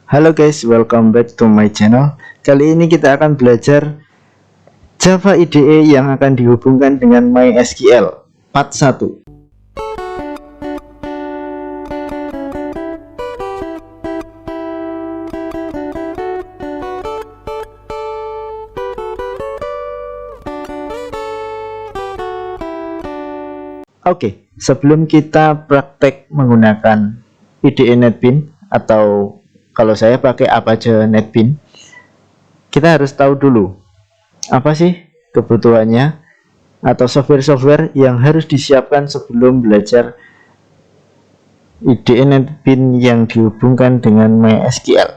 Halo guys, welcome back to my channel. Kali ini kita akan belajar Java IDE yang akan dihubungkan dengan MySQL part 1. Oke, sebelum kita praktek menggunakan IDE NetBeans atau kalau saya pakai Apache NetBeans, kita harus tahu dulu apa sih kebutuhannya atau software-software yang harus disiapkan sebelum belajar IDE NetBeans yang dihubungkan dengan MySQL.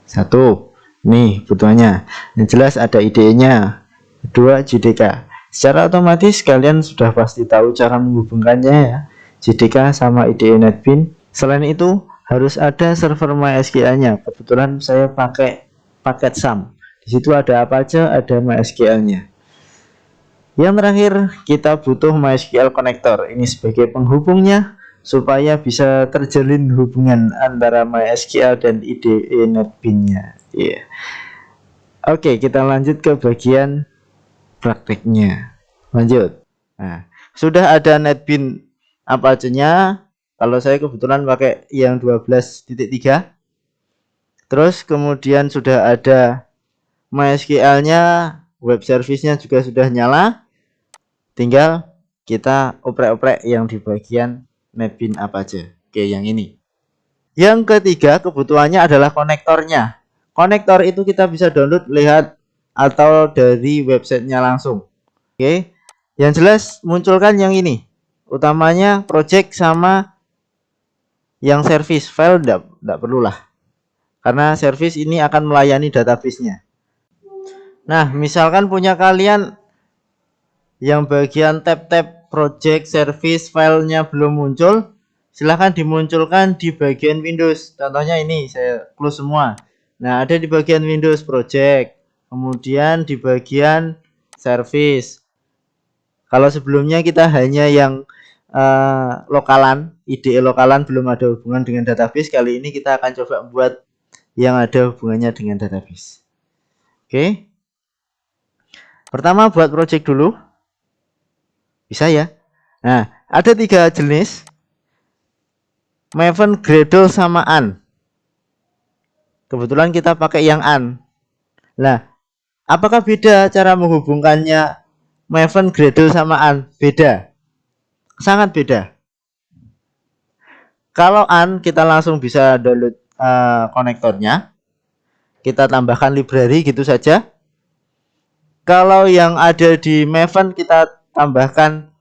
Satu, nih kebutuhannya. Yang jelas ada IDE-nya. Kedua, JDK. Secara otomatis kalian sudah pasti tahu cara menghubungkannya ya, JDK sama IDE NetBeans. Selain itu harus ada server MySQL-nya. Kebetulan saya pakai paket SAM. Di situ ada apa aja, ada MySQL-nya. Yang terakhir kita butuh MySQL connector. Ini sebagai penghubungnya supaya bisa terjalin hubungan antara MySQL dan IDE NetBeans-nya. Yeah. Oke, kita lanjut ke bagian prakteknya. Lanjut. Nah, sudah ada NetBeans Apache-nya. Kalau saya kebetulan pakai yang 12.3. Terus kemudian sudah ada MySQL-nya, web service-nya juga sudah nyala. Tinggal kita oprek-oprek yang di bagian NetBeans Apache. Oke, yang ini. Yang ketiga kebutuhannya adalah konektornya. Konektor itu kita bisa download, lihat atau dari websitenya langsung. Oke, yang jelas munculkan yang ini, utamanya project sama yang service. File tidak perlulah, karena service ini akan melayani database-nya. Nah, misalkan punya kalian yang bagian tab-tab project service filenya belum muncul, silahkan dimunculkan di bagian Windows. Contohnya ini saya close semua. Nah, ada di bagian Windows project, kemudian di bagian service. Kalau sebelumnya kita hanya yang lokalan, IDE lokalan, belum ada hubungan dengan database. Kali ini kita akan coba buat yang ada hubungannya dengan database. Oke. Pertama buat project dulu. Bisa ya. Nah, ada 3 jenis. Maven, Gradle, sama An. Kebetulan kita pakai yang An. Nah, apakah beda cara menghubungkannya Maven, Gradle, sama An? Beda. Sangat beda. Kalau An kita langsung bisa download konektornya. Kita tambahkan library gitu saja. Kalau yang ada di Maven kita tambahkan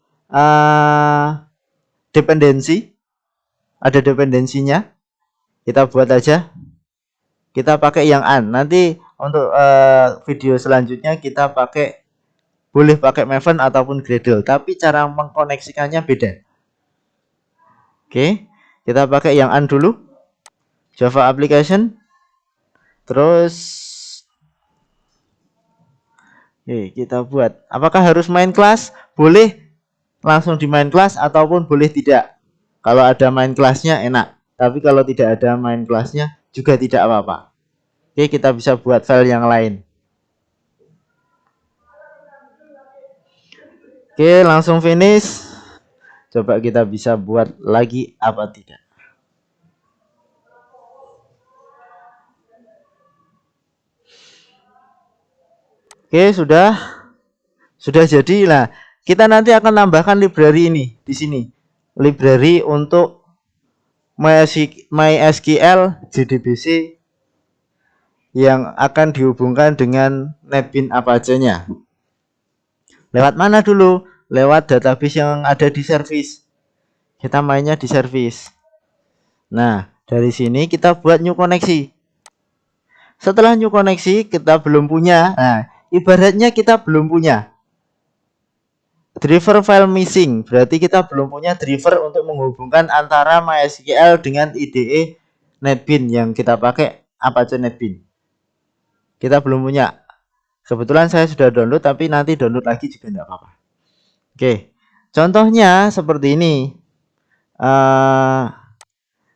dependensi. Ada dependensinya. Kita buat aja. Kita pakai yang An. Nanti untuk video selanjutnya kita boleh pakai Maven ataupun Gradle, tapi cara mengkoneksikannya beda. Oke, kita pakai yang An dulu. Java application. Terus kita buat. Apakah harus main kelas? Boleh langsung di main kelas ataupun boleh tidak. Kalau ada main kelasnya enak, tapi kalau tidak ada main kelasnya juga tidak apa-apa. Oke, kita bisa buat file yang lain. Oke, langsung finish. Coba kita bisa buat lagi apa tidak. Oke, sudah jadi. Nah, kita nanti akan tambahkan library ini di sini. Library untuk MySQL JDBC yang akan dihubungkan dengan NetBeans Apache-nya. Lewat mana dulu? Lewat database yang ada di service. Kita mainnya di service. Nah, dari sini kita buat new koneksi. Setelah new koneksi kita belum punya. Nah, ibaratnya kita belum punya driver file missing. Berarti kita belum punya driver untuk menghubungkan antara MySQL dengan IDE NetBeans yang kita pakai Apache NetBeans. Kita belum punya. Kebetulan saya sudah download, tapi nanti download lagi juga tidak apa-apa. Oke, contohnya seperti ini.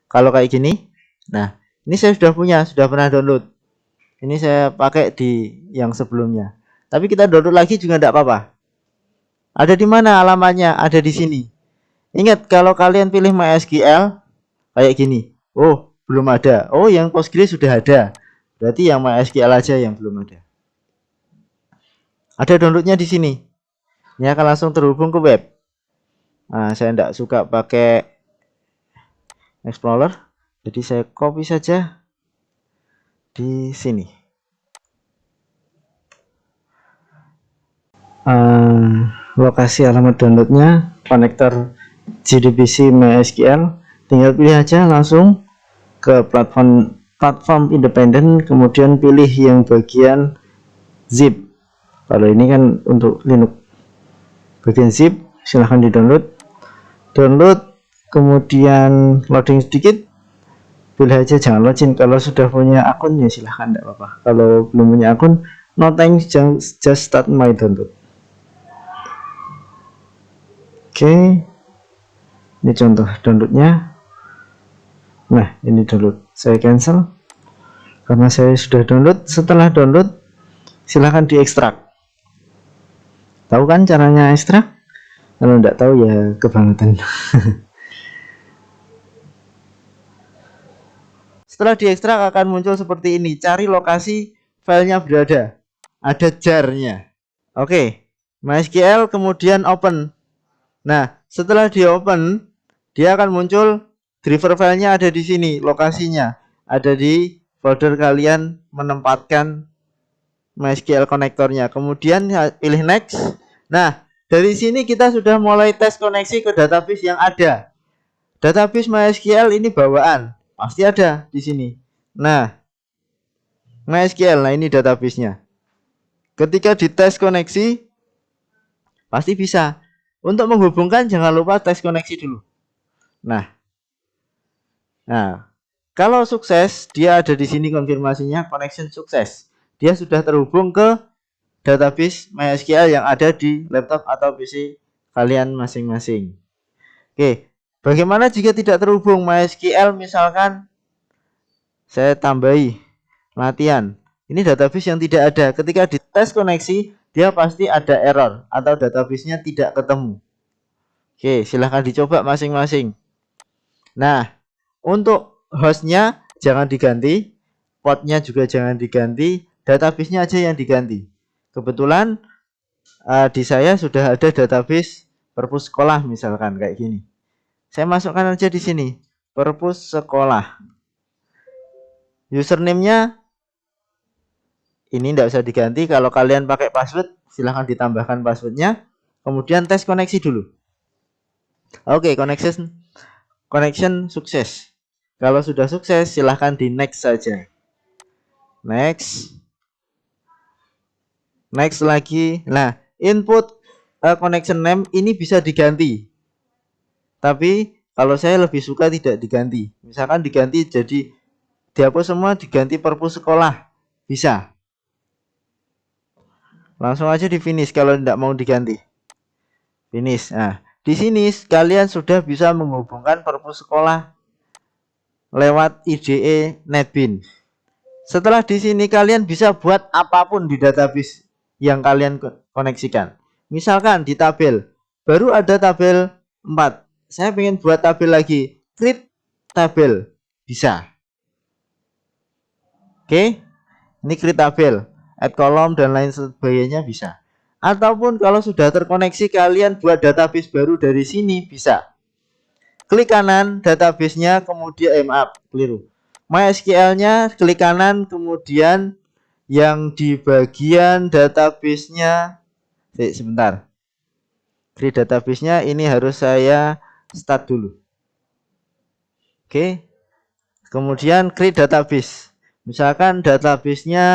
Kalau kayak gini, nah Ini saya sudah punya, sudah pernah download. Ini saya pakai di yang sebelumnya. Tapi kita download lagi juga tidak apa-apa. Ada di mana alamatnya? Ada di sini. Ingat, kalau kalian pilih MySQL kayak gini. Oh, belum ada. Oh, yang Postgres sudah ada. Berarti yang MySQL aja yang belum ada. Ada downloadnya di sini. Ini akan langsung terhubung ke web. Nah, saya tidak suka pakai Explorer, jadi saya copy saja di sini. Lokasi alamat downloadnya konektor JDBC MySQL, tinggal pilih aja langsung ke platform independen, kemudian pilih yang bagian zip. Kalau ini kan untuk Linux, bagian zip, silahkan di download, kemudian loading sedikit, pilih aja jangan login. Kalau sudah punya akun ya silahkan, tidak apa-apa. Kalau belum punya akun, no thanks, just start my download. Oke, ini contoh downloadnya. Nah, ini download, saya cancel karena saya sudah download. Setelah download, silahkan diekstrak. Tahu kan caranya ekstrak? Kalau tidak tahu ya kebangetan. Setelah diekstrak akan muncul seperti ini. Cari lokasi filenya berada. Ada jarnya. Oke, MySQL kemudian open. Nah, setelah di open, dia akan muncul driver filenya ada di sini. Lokasinya ada di folder kalian menempatkan MySQL konektornya. Kemudian pilih next. Nah, dari sini kita sudah mulai tes koneksi ke database yang ada. Database MySQL ini bawaan, pasti ada di sini. Nah, MySQL, nah ini databasenya. Ketika dites koneksi, pasti bisa. Untuk menghubungkan jangan lupa tes koneksi dulu. Nah, kalau sukses, dia ada di sini konfirmasinya, connection sukses. Dia sudah terhubung ke database MySQL yang ada di laptop atau PC kalian masing-masing. Oke, bagaimana jika tidak terhubung MySQL? Misalkan saya tambahi latihan. Ini database yang tidak ada. Ketika dites koneksi, dia pasti ada error atau databasenya tidak ketemu. Oke, silahkan dicoba masing-masing. Nah, untuk hostnya jangan diganti, portnya juga jangan diganti, databasenya aja yang diganti. Kebetulan di saya sudah ada database perpus sekolah misalkan kayak gini. Saya masukkan aja di sini, perpus sekolah. Username-nya ini tidak usah diganti. Kalau kalian pakai password, silahkan ditambahkan passwordnya. Kemudian tes koneksi dulu. Oke, connection sukses. Kalau sudah sukses, silahkan di next saja. Next lagi. Nah, input connection name ini bisa diganti. Tapi kalau saya lebih suka tidak diganti. Misalkan diganti jadi dihapus semua, diganti perpus sekolah, bisa. Langsung aja di finish kalau tidak mau diganti. Finish. Nah, di sini kalian sudah bisa menghubungkan perpus sekolah lewat IDE NetBeans. Setelah di sini kalian bisa buat apapun di database yang kalian koneksikan. Misalkan di tabel, baru ada tabel 4. Saya ingin buat tabel lagi, create tabel, bisa. Oke, ini create tabel, add column dan lain sebagainya bisa. Ataupun kalau sudah terkoneksi kalian buat database baru dari sini bisa. Klik kanan databasenya, kemudian keliru. MySQL-nya klik kanan, kemudian yang di bagian databasenya, sebentar. Create databasenya ini harus saya start dulu. Oke. Kemudian create database. Misalkan databasenya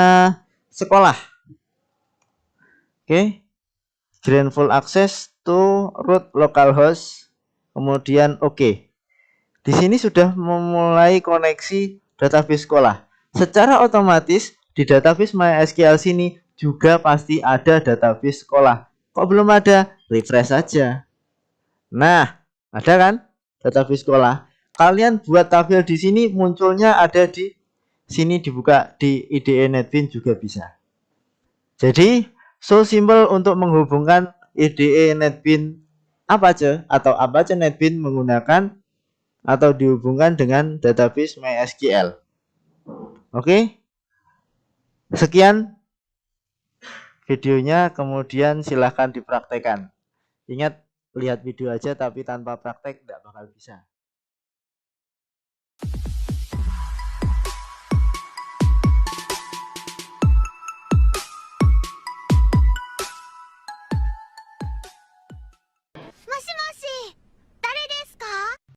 sekolah. Oke. Grant full access to root localhost. Kemudian oke. Di sini sudah memulai koneksi database sekolah. Secara otomatis di database MySQL sini juga pasti ada database sekolah. Kok belum ada? Refresh saja. Nah, ada kan database sekolah? Kalian buat tabel di sini munculnya ada di sini dibuka di IDE NetBeans juga bisa. Jadi so simple untuk menghubungkan IDE NetBeans Apache atau Apache NetBeans menggunakan atau dihubungkan dengan database MySQL. Oke, sekian videonya, kemudian silahkan dipraktekkan. Ingat, lihat video aja tapi tanpa praktek tidak bakal bisa.